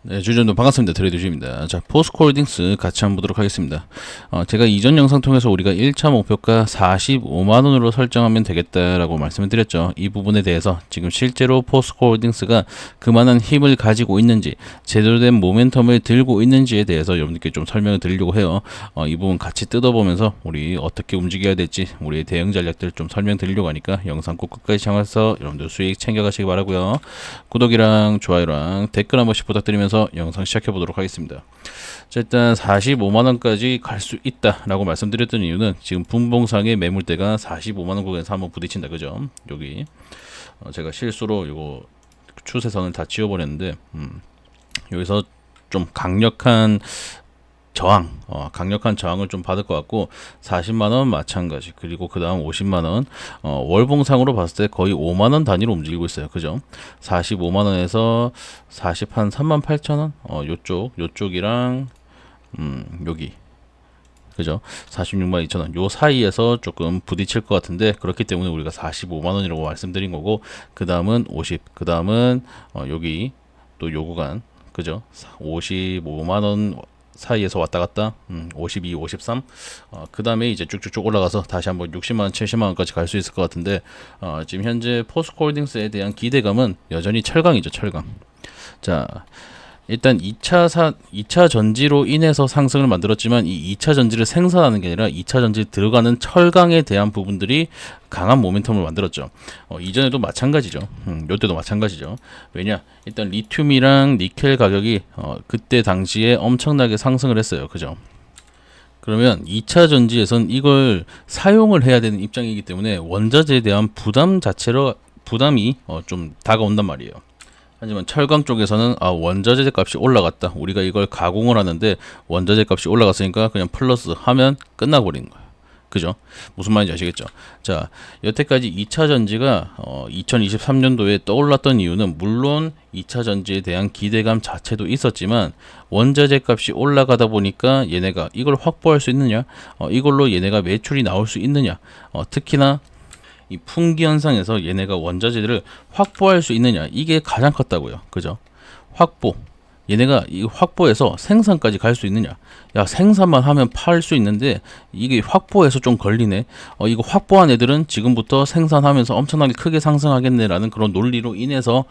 네, 주전도 반갑습니다. 트레이드 주입니다. 자, 포스코홀딩스 같이 한번 보도록 하겠습니다. 제가 이전 영상 통해서 우리가 1차 목표가 45만원으로 설정하면 되겠다라고 말씀을 드렸죠. 이 부분에 대해서 지금 실제로 포스코홀딩스가 그만한 힘을 가지고 있는지, 제대로 된 모멘텀을 들고 있는지에 대해서 여러분들께 좀 설명을 드리려고 해요. 이 부분 같이 뜯어보면서 우리 어떻게 움직여야 될지, 우리의 대응 전략들 좀 설명드리려고 하니까 영상 꼭 끝까지 시청해서 여러분들 수익 챙겨가시기 바라고요. 구독이랑 좋아요랑 댓글 한 번씩 부탁드리면서 영상 시작해 보도록 하겠습니다. 자, 일단 45만원까지 갈 수 있다라고 말씀드렸던 이유는 지금 분봉상의 매물대가 45만원 구간에서 한번 부딪힌다, 그죠? 여기 제가 실수로 이거 추세선을 다 지워버렸는데 여기서 좀 강력한 강력한 저항을 좀 받을 것 같고, 40만원 마찬가지, 그리고 그 다음 50만원, 월봉상으로 봤을 때 거의 5만원 단위로 움직이고 있어요. 그죠? 45만원에서 40한 38,000원? 요쪽이랑, 여기. 그죠? 46만 2천원. 요 사이에서 조금 부딪힐 것 같은데, 그렇기 때문에 우리가 45만원이라고 말씀드린 거고, 그 다음은 50, 그 다음은, 여기, 또 요 구간, 그죠? 55만원, 사이에서 왔다 갔다 52, 53. 그 다음에 이제 쭉쭉쭉 올라가서 다시 한번 60만원, 70만원까지 갈 수 있을 것 같은데, 지금 현재 포스코홀딩스에 대한 기대감은 여전히 철강이죠, 철강. 자, 일단 2차 전지로 인해서 상승을 만들었지만, 이 2차 전지를 생산하는 게 아니라 2차 전지에 들어가는 철강에 대한 부분들이 강한 모멘텀을 만들었죠. 이전에도 마찬가지죠. 요때도 마찬가지죠. 왜냐? 일단 리튬이랑 니켈 가격이 그때 당시에 엄청나게 상승을 했어요. 그죠? 그러면 2차 전지에선 이걸 사용을 해야 되는 입장이기 때문에 원자재에 대한 부담이 좀 다가온단 말이에요. 하지만 철강 쪽에서는 원자재 값이 올라갔다, 우리가 이걸 가공을 하는데 원자재 값이 올라갔으니까 그냥 플러스 하면 끝나버리는 거예요. 그죠? 무슨 말인지 아시겠죠? 자, 여태까지 2차 전지가 2023년도에 떠올랐던 이유는 물론 2차 전지에 대한 기대감 자체도 있었지만, 원자재 값이 올라가다 보니까 얘네가 이걸 확보할 수 있느냐, 이걸로 얘네가 매출이 나올 수 있느냐, 특히나 이 풍기 현상에서 얘네가 원자재들을 확보할 수 있느냐, 이게 가장 컸다고요. 그죠? 확보. 얘네가 이 확보해서 생산까지 갈 수 있느냐. 야, 생산만 하면 팔 수 있는데 이게 확보해서 좀 걸리네. 이거 확보한 애들은 지금부터 생산하면서 엄청나게 크게 상승하겠네라는 그런 논리로 인해서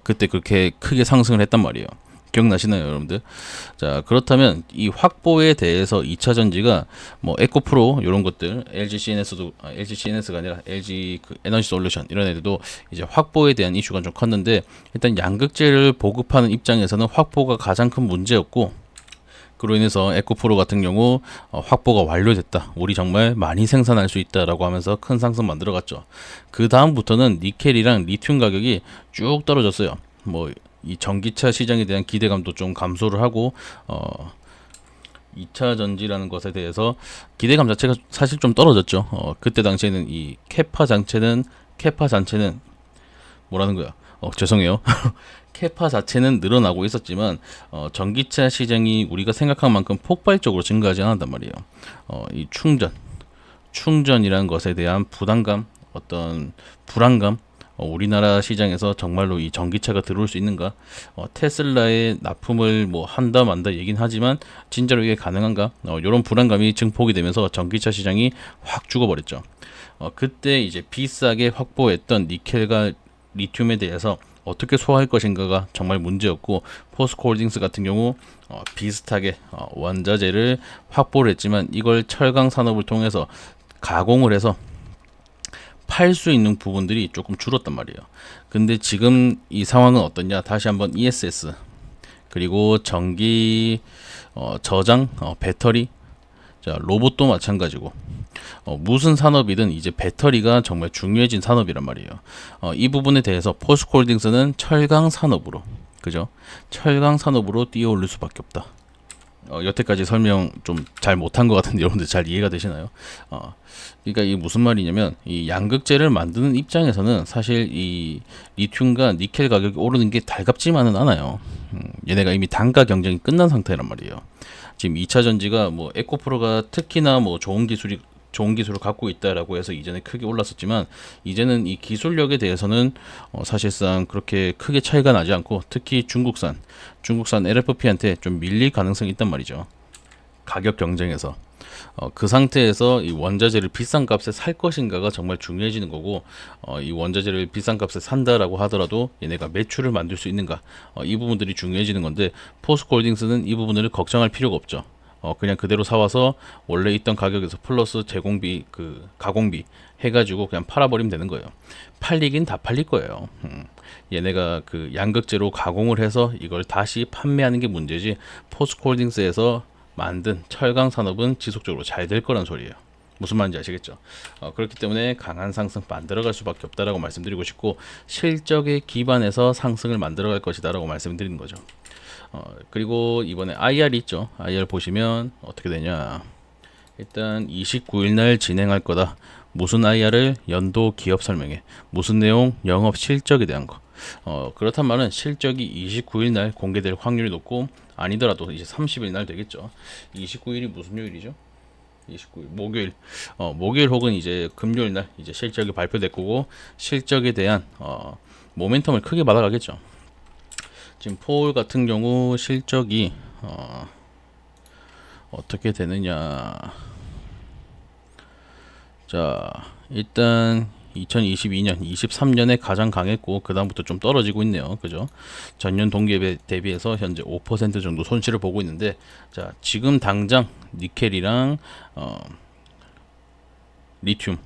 그때 그렇게 크게 상승을 했단 말이에요. 기억나시나요, 여러분들? 자, 그렇다면 이 확보에 대해서 2차 전지가 뭐 에코프로 이런 것들, LG CNS가 아니라 LG 그 에너지 솔루션 이런 애들도 이제 확보에 대한 이슈가 좀 컸는데, 일단 양극재를 보급하는 입장에서는 확보가 가장 큰 문제였고, 그로 인해서 에코프로 같은 경우 확보가 완료됐다, 우리 정말 많이 생산할 수 있다라고 하면서 큰 상승 만들어갔죠. 그 다음부터는 니켈이랑 리튬 가격이 쭉 떨어졌어요. 뭐 이 전기차 시장에 대한 기대감도 좀 감소를 하고, 2차 전지라는 것에 대해서 기대감 자체가 사실 좀 떨어졌죠. 그때 당시에는 이 캐파 자체는 뭐라는 거야? 죄송해요. 캐파 자체는 늘어나고 있었지만, 전기차 시장이 우리가 생각한 만큼 폭발적으로 증가하지 않았단 말이에요. 이 충전이라는 것에 대한 부담감, 어떤 불안감, 우리나라 시장에서 정말로 이 전기차가 들어올 수 있는가? 테슬라의 납품을 뭐 한다 만다 얘긴 하지만 진짜로 이게 가능한가? 이런 불안감이 증폭이 되면서 전기차 시장이 확 죽어버렸죠. 그때 이제 비싸게 확보했던 니켈과 리튬에 대해서 어떻게 소화할 것인가가 정말 문제였고, 포스코홀딩스 같은 경우 비슷하게 원자재를 확보를 했지만 이걸 철강 산업을 통해서 가공을 해서 팔 수 있는 부분들이 조금 줄었단 말이에요. 근데 지금 이 상황은 어떠냐? 다시 한번 ESS, 그리고 전기 저장, 배터리, 자, 로봇도 마찬가지고, 무슨 산업이든 이제 배터리가 정말 중요해진 산업이란 말이에요. 이 부분에 대해서 포스코홀딩스는 철강 산업으로, 그죠? 철강 산업으로 뛰어올릴 수밖에 없다. 여태까지 설명 좀 잘 못한 것 같은데 여러분들 잘 이해가 되시나요? 그러니까 이게 무슨 말이냐면, 이 양극재를 만드는 입장에서는 사실 이 리튬과 니켈 가격이 오르는 게 달갑지만은 않아요. 얘네가 이미 단가 경쟁이 끝난 상태란 말이에요. 지금 2차 전지가 뭐 에코프로가 특히나 뭐 좋은 기술이 좋은 기술을 갖고 있다라고 해서 이전에 크게 올랐었지만 이제는 이 기술력에 대해서는 사실상 그렇게 크게 차이가 나지 않고 특히 중국산 LFP한테 좀 밀릴 가능성이 있단 말이죠. 가격 경쟁에서 그 상태에서 이 원자재를 비싼 값에 살 것인가가 정말 중요해지는 거고 이 원자재를 비싼 값에 산다라고 하더라도 얘네가 매출을 만들 수 있는가 이 부분들이 중요해지는 건데 포스코홀딩스는 이 부분을 걱정할 필요가 없죠. 그냥 그대로 사와서 원래 있던 가격에서 플러스 제공비 그 가공비 해가지고 그냥 팔아버리면 되는 거예요. 팔리긴 다 팔릴 거예요. 얘네가 그 양극재로 가공을 해서 이걸 다시 판매하는 게 문제지 포스코홀딩스에서 만든 철강 산업은 지속적으로 잘 될 거란 소리예요. 무슨 말인지 아시겠죠? 그렇기 때문에 강한 상승 만들어갈 수밖에 없다라고 말씀드리고 싶고 실적에 기반해서 상승을 만들어갈 것이다라고 말씀드리는 거죠. 그리고 이번에 IR 있죠. IR 보시면 어떻게 되냐? 일단 29일 날 진행할 거다. 무슨 IR을 연도 기업 설명회. 무슨 내용? 영업 실적에 대한 거. 그렇단 말은 실적이 29일 날 공개될 확률이 높고 아니더라도 이제 30일 날 되겠죠. 29일이 무슨 요일이죠? 29일 목요일. 목요일 혹은 이제 금요일 날 이제 실적이 발표될 거고 실적에 대한 모멘텀을 크게 받아가겠죠. 지금 포올 같은 경우 실적이 어떻게 되느냐. 자, 일단 2022년, 23년에 가장 강했고 그 다음부터 좀 떨어지고 있네요. 그죠? 전년 동기에 대비해서 현재 5% 정도 손실을 보고 있는데, 자, 지금 당장 니켈이랑 리튬,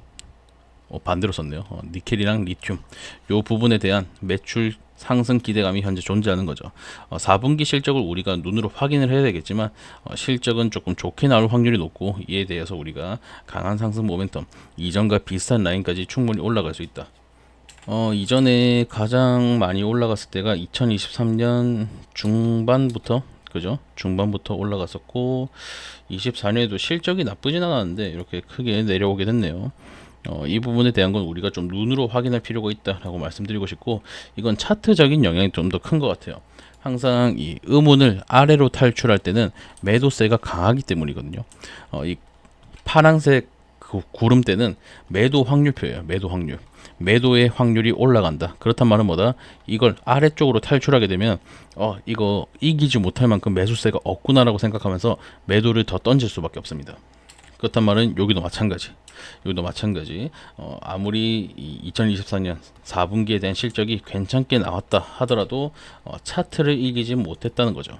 반대로 썼네요. 니켈이랑 리튬 요 부분에 대한 매출 상승 기대감이 현재 존재하는 거죠. 4분기 실적을 우리가 눈으로 확인을 해야 되겠지만 실적은 조금 좋게 나올 확률이 높고 이에 대해서 우리가 강한 상승 모멘텀 이전과 비슷한 라인까지 충분히 올라갈 수 있다. 이전에 가장 많이 올라갔을 때가 2023년 중반부터 그죠? 중반부터 올라갔었고 24년에도 실적이 나쁘진 않았는데 이렇게 크게 내려오게 됐네요. 이 부분에 대한 건 우리가 좀 눈으로 확인할 필요가 있다라고 말씀드리고 싶고 이건 차트적인 영향이 좀 더 큰 것 같아요. 항상 이 음운을 아래로 탈출할 때는 매도세가 강하기 때문이거든요. 이 파란색 그 구름대는 매도 확률표예요. 매도 확률. 매도의 확률이 올라간다. 그렇단 말은 뭐다? 이걸 아래쪽으로 탈출하게 되면 이거 이기지 못할 만큼 매수세가 없구나라고 생각하면서 매도를 더 던질 수밖에 없습니다. 그렇단 말은 여기도 마찬가지. 아무리 2024년 4분기에 대한 실적이 괜찮게 나왔다 하더라도 차트를 이기지 못했다는 거죠.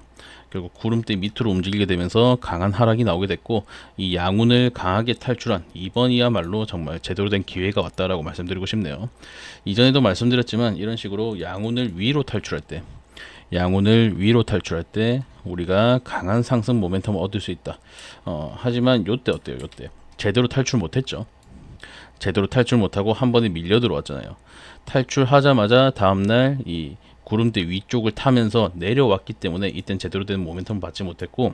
결국 구름대 밑으로 움직이게 되면서 강한 하락이 나오게 됐고 이 양운을 강하게 탈출한 이번이야말로 정말 제대로 된 기회가 왔다라고 말씀드리고 싶네요. 이전에도 말씀드렸지만 이런 식으로 양운을 위로 탈출할 때 우리가 강한 상승 모멘텀을 얻을 수 있다. 하지만 요때 어때요? 요때 제대로 탈출 못했죠. 제대로 탈출 못하고 한 번에 밀려 들어왔잖아요. 탈출하자마자 다음날 이 구름대 위쪽을 타면서 내려왔기 때문에 이땐 제대로 된 모멘텀 받지 못했고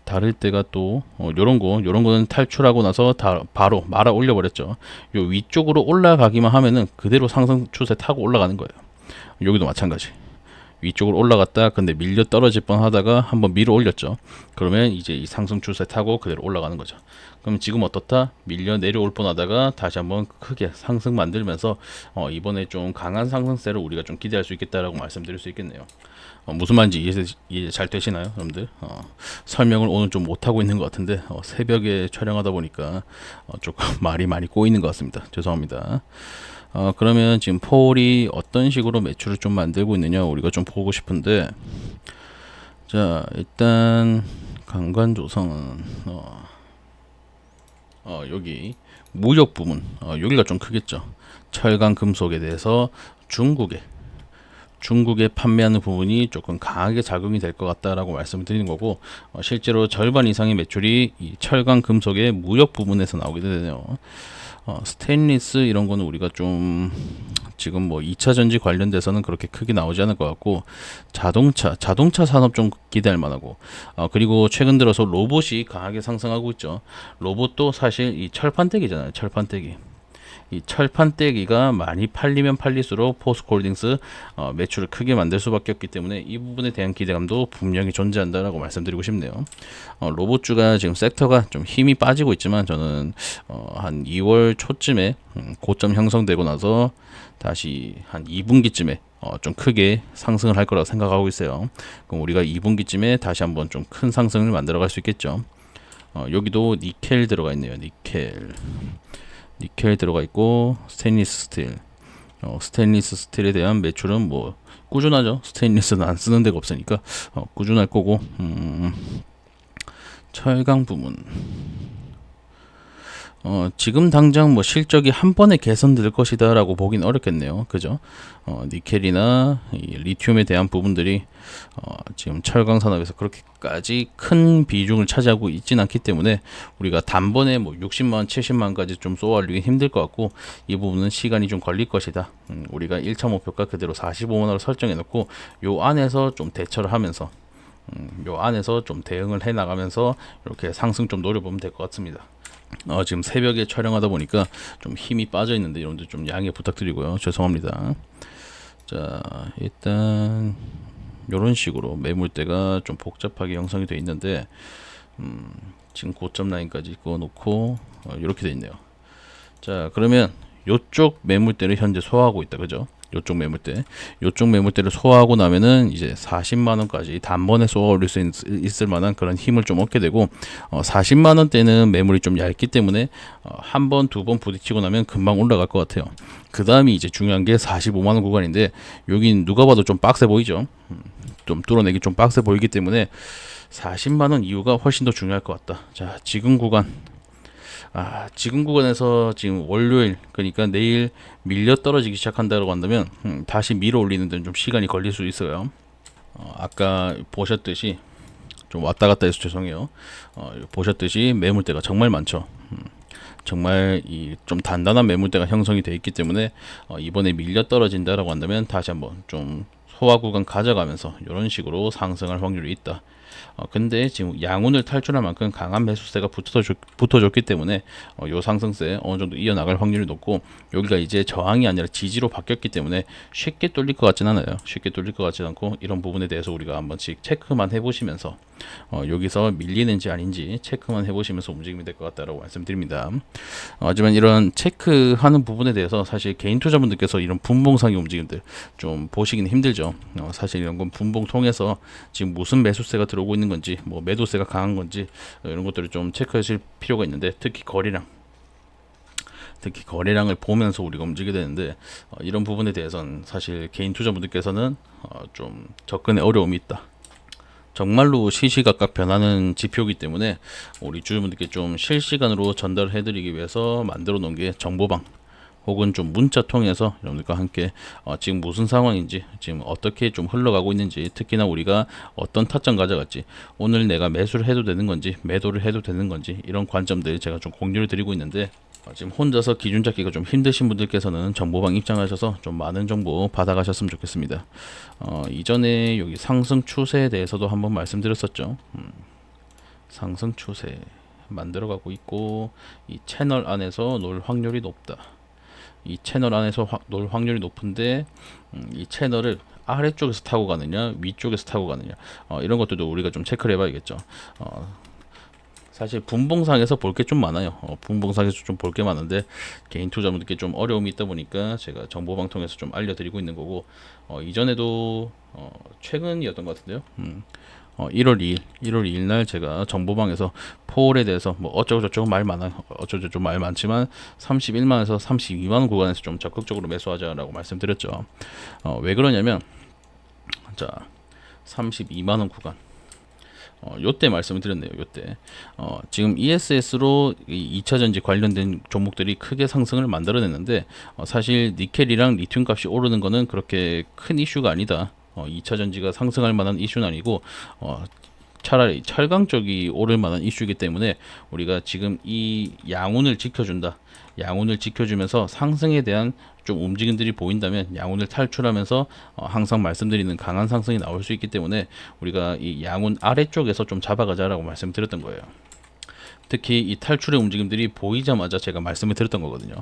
다를 때가 또 요런 거는 탈출하고 나서 바로 말아 올려 버렸죠. 요 위쪽으로 올라가기만 하면은 그대로 상승 추세 타고 올라가는 거예요. 여기도 마찬가지. 위쪽으로 올라갔다 근데 밀려 떨어질 뻔 하다가 한번 밀어 올렸죠. 그러면 이제 이 상승 추세 타고 그대로 올라가는 거죠. 그럼 지금 어떻다? 밀려 내려올 뻔 하다가 다시 한번 크게 상승 만들면서 이번에 좀 강한 상승세를 우리가 좀 기대할 수 있겠다라고 말씀드릴 수 있겠네요. 무슨 말인지 이해 잘 되시나요, 여러분들? 설명을 오늘 좀 못하고 있는 것 같은데 새벽에 촬영하다 보니까 조금 말이 많이 꼬이는 것 같습니다. 죄송합니다. 그러면 지금 폴이 어떤 식으로 매출을 좀 만들고 있느냐 우리가 좀 보고 싶은데, 자, 일단 강관조성은 여기 무역 부문 여기가 좀 크겠죠. 철강 금속에 대해서 중국에 판매하는 부분이 조금 강하게 작용이 될 것 같다라고 말씀을 드리는 거고 실제로 절반 이상의 매출이 이 철강 금속의 무역 부분에서 나오게 되네요. 스테인리스 이런 거는 우리가 좀 지금 뭐 2차 전지 관련돼서는 그렇게 크게 나오지 않을 것 같고 자동차 산업 좀 기대할 만하고 그리고 최근 들어서 로봇이 강하게 상승하고 있죠. 로봇도 사실 이 철판대기잖아요. 철판대기. 이 철판 떼기가 많이 팔리면 팔릴수록 포스코홀딩스 매출을 크게 만들 수밖에 없기 때문에 이 부분에 대한 기대감도 분명히 존재한다라고 말씀드리고 싶네요. 로봇주가 지금 섹터가 좀 힘이 빠지고 있지만 저는 한 2월 초쯤에 고점 형성되고 나서 다시 한 2분기쯤에 좀 크게 상승을 할 거라고 생각하고 있어요. 그럼 우리가 2분기쯤에 다시 한번 좀 큰 상승을 만들어 갈 수 있겠죠. 여기도 니켈 들어가 있네요. 니켈 들어가 있고 스테인리스 스틸. 스테인리스 스틸에 대한 매출은 뭐 꾸준하죠. 스테인리스는 안 쓰는 데가 없으니까 꾸준할 거고. 철강 부문. 지금 당장 뭐 실적이 한 번에 개선될 것이다라고 보긴 어렵겠네요. 그죠? 니켈이나 이 리튬에 대한 부분들이 지금 철강 산업에서 그렇게까지 큰 비중을 차지하고 있진 않기 때문에 우리가 단번에 뭐 60만, 70만까지 좀 쏘아올리기 힘들 것 같고 이 부분은 시간이 좀 걸릴 것이다. 우리가 1차 목표가 그대로 45만 원을 설정해 놓고 요 안에서 좀 대처를 하면서 요 안에서 좀 대응을 해 나가면서 이렇게 상승 좀 노려보면 될 것 같습니다. 지금 새벽에 촬영하다 보니까 좀 힘이 빠져 있는데 여러분들 좀 양해 부탁드리고요. 죄송합니다. 자, 일단 이런 식으로 매물대가 좀 복잡하게 형성이 되어 있는데 지금 고점 라인까지 그어놓고 이렇게 되어 있네요. 자, 그러면 요쪽 매물대를 현재 소화하고 있다, 그죠? 요쪽 매물대를 소화하고 나면은 이제 40만 원까지 단번에 쏘아 올릴 수 있을 만한 그런 힘을 좀 얻게 되고 40만 원대는 매물이 좀 얇기 때문에 한 번, 두 번 부딪히고 나면 금방 올라갈 것 같아요. 그 다음이 이제 중요한 게 45만 원 구간인데 여긴 누가 봐도 좀 빡세 보이죠? 좀 뚫어내기 좀 빡세 보이기 때문에 40만 원 이후가 훨씬 더 중요할 것 같다. 자, 지금 구간에서 지금 월요일, 그러니까 내일 밀려 떨어지기 시작한다고 한다면 다시 밀어 올리는 데는 좀 시간이 걸릴 수 있어요. 아까 보셨듯이 좀 왔다 갔다 해서 죄송해요. 보셨듯이 매물대가 정말 많죠. 정말 이 좀 단단한 매물대가 형성이 되어 있기 때문에 이번에 밀려 떨어진다라고 한다면 다시 한번 좀 소화 구간 가져가면서 이런 식으로 상승할 확률이 있다. 근데 지금 양운을 탈출할 만큼 강한 매수세가 붙어줬기 때문에 요 상승세 어느 정도 이어나갈 확률이 높고 여기가 이제 저항이 아니라 지지로 바뀌었기 때문에 쉽게 뚫릴 것 같진 않아요. 쉽게 뚫릴 것 같지 않고 이런 부분에 대해서 우리가 한 번씩 체크만 해보시면서 여기서 밀리는지 아닌지 체크만 해보시면서 움직이면 될 것 같다라고 말씀드립니다. 하지만 이런 체크하는 부분에 대해서 사실 개인 투자분들께서 이런 분봉상의 움직임들 좀 보시기는 힘들죠. 사실 이런 건 분봉 통해서 지금 무슨 매수세가 들어오고 있는 건지 뭐 매도세가 강한 건지 이런 것들을 좀 체크하실 필요가 있는데 특히 거래량을 보면서 우리가 움직이게 되는데 이런 부분에 대해서는 사실 개인 투자분들께서는 좀 접근에 어려움이 있다. 정말로 시시각각 변하는 지표이기 때문에 우리 주주분들께 좀 실시간으로 전달해 드리기 위해서 만들어 놓은 게 정보방 혹은 좀 문자 통해서 여러분들과 함께 지금 무슨 상황인지 지금 어떻게 좀 흘러가고 있는지 특히나 우리가 어떤 타점 가져갈지 오늘 내가 매수를 해도 되는 건지 매도를 해도 되는 건지 이런 관점들 제가 좀 공유를 드리고 있는데 지금 혼자서 기준 잡기가 좀 힘드신 분들께서는 정보방 입장하셔서 좀 많은 정보 받아가셨으면 좋겠습니다. 이전에 여기 상승 추세에 대해서도 한번 말씀드렸었죠. 상승 추세 만들어가고 있고 이 채널 안에서 놀 확률이 높다. 이 채널 안에서 놀 확률이 높은데 이 채널을 아래쪽에서 타고 가느냐 위쪽에서 타고 가느냐 이런 것들도 우리가 좀 체크를 해봐야겠죠. 사실 분봉상에서 볼 게 좀 많아요. 분봉상에서 좀 볼 게 많은데 개인 투자분들께 좀 어려움이 있다 보니까 제가 정보방 통해서 좀 알려드리고 있는 거고 이전에도 최근이었던 것 같은데요. 1월 2일 날 제가 정보방에서 포홀에 대해서 뭐 어쩌고저쩌고 말 많아요. 어쩌고저쩌고 말 많지만 31만원에서 32만원 구간에서 좀 적극적으로 매수하자라고 말씀드렸죠. 왜 그러냐면 자 32만원 구간 요때 말씀을 드렸네요. 요때 지금 ESS로 2차전지 관련된 종목들이 크게 상승을 만들어냈는데 사실 니켈이랑 리튬 값이 오르는 거는 그렇게 큰 이슈가 아니다. 2차 전지가 상승할 만한 이슈는 아니고 차라리 철강 쪽이 오를 만한 이슈이기 때문에 우리가 지금 이 양운을 지켜준다. 양운을 지켜주면서 상승에 대한 좀 움직임들이 보인다면 양운을 탈출하면서 항상 말씀드리는 강한 상승이 나올 수 있기 때문에 우리가 이 양운 아래쪽에서 좀 잡아가자라고 말씀드렸던 거예요. 특히 이 탈출의 움직임들이 보이자마자 제가 말씀을 드렸던 거거든요.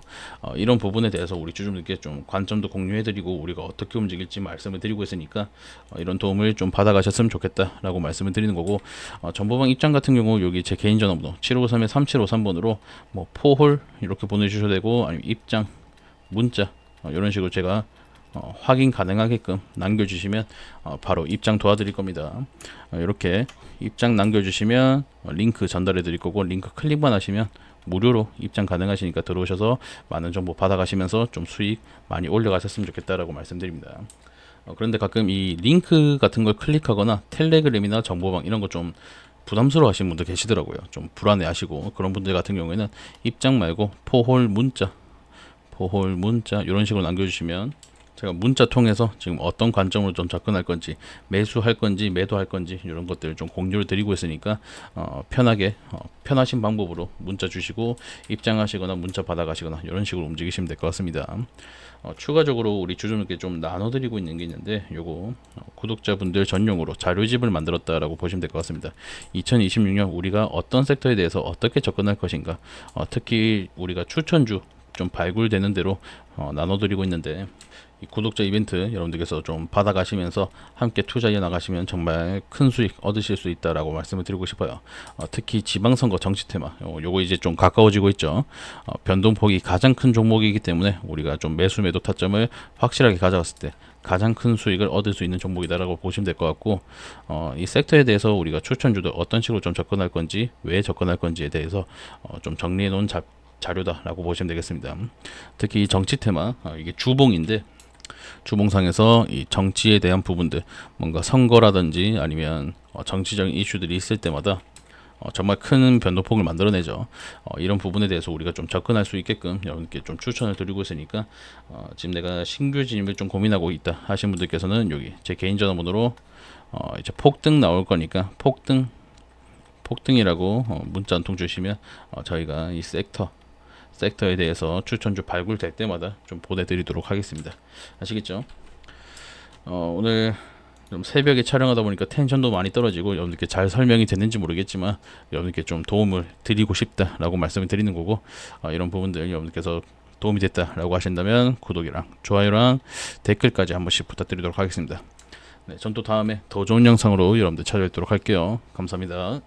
이런 부분에 대해서 우리 주주분들께 좀 관점도 공유해드리고 우리가 어떻게 움직일지 말씀을 드리고 있으니까 이런 도움을 좀 받아가셨으면 좋겠다라고 말씀을 드리는 거고, 전보방 입장 같은 경우 여기 제 개인 전화번호 7553-3753번으로 뭐 포홀 이렇게 보내주셔도 되고, 아니면 입장 문자 이런 식으로 제가 확인 가능하게끔 남겨주시면 바로 입장 도와드릴 겁니다. 이렇게 입장 남겨주시면 링크 전달해 드릴 거고, 링크 클릭만 하시면 무료로 입장 가능하시니까 들어오셔서 많은 정보 받아가시면서 좀 수익 많이 올려가셨으면 좋겠다라고 말씀드립니다. 그런데 가끔 이 링크 같은 걸 클릭하거나 텔레그램이나 정보방 이런 거 좀 부담스러워 하시는 분들 계시더라고요. 좀 불안해 하시고, 그런 분들 같은 경우에는 입장 말고 포홀 문자 이런 식으로 남겨주시면 제가 문자 통해서 지금 어떤 관점으로 좀 접근할 건지, 매수할 건지 매도할 건지 이런 것들을 좀 공유를 드리고 있으니까 편하게 편하신 방법으로 문자 주시고 입장하시거나 문자 받아가시거나 이런 식으로 움직이시면 될 것 같습니다. 추가적으로 우리 주주님께 좀 나눠드리고 있는 게 있는데, 요거 구독자분들 전용으로 자료집을 만들었다라고 보시면 될 것 같습니다. 2026년 우리가 어떤 섹터에 대해서 어떻게 접근할 것인가, 특히 우리가 추천주 좀 발굴되는 대로 나눠드리고 있는데, 이 구독자 이벤트 여러분들께서 좀 받아가시면서 함께 투자해 나가시면 정말 큰 수익 얻으실 수 있다라고 말씀을 드리고 싶어요. 특히 지방선거 정치 테마 요거 이제 좀 가까워지고 있죠. 변동폭이 가장 큰 종목이기 때문에 우리가 좀 매수 매도 타점을 확실하게 가져갔을 때 가장 큰 수익을 얻을 수 있는 종목이다라고 보시면 될 것 같고, 이 섹터에 대해서 우리가 추천주도 어떤 식으로 좀 접근할 건지, 왜 접근할 건지에 대해서 좀 정리해 놓은 자료다라고 보시면 되겠습니다. 특히 이 정치 테마 이게 주봉인데, 주봉상에서 이 정치에 대한 부분들, 뭔가 선거라든지 아니면 정치적인 이슈들이 있을 때마다 정말 큰 변동폭을 만들어내죠. 이런 부분에 대해서 우리가 좀 접근할 수 있게끔 여러분께 좀 추천을 드리고 있으니까, 지금 내가 신규 진입을 좀 고민하고 있다 하신 분들께서는 여기 제 개인 전화번호로 이제 폭등 나올 거니까 폭등이라고 문자 한 통 주시면 저희가 이 섹터에 대해서 추천주 발굴될 때마다 좀 보내드리도록 하겠습니다. 아시겠죠? 오늘 좀 새벽에 촬영하다 보니까 텐션도 많이 떨어지고 여러분들께 잘 설명이 됐는지 모르겠지만 여러분들께 좀 도움을 드리고 싶다라고 말씀을 드리는 거고, 이런 부분들 여러분들께서 도움이 됐다라고 하신다면 구독이랑 좋아요랑 댓글까지 한 번씩 부탁드리도록 하겠습니다. 네, 전 또 다음에 더 좋은 영상으로 여러분들 찾아뵙도록 할게요. 감사합니다.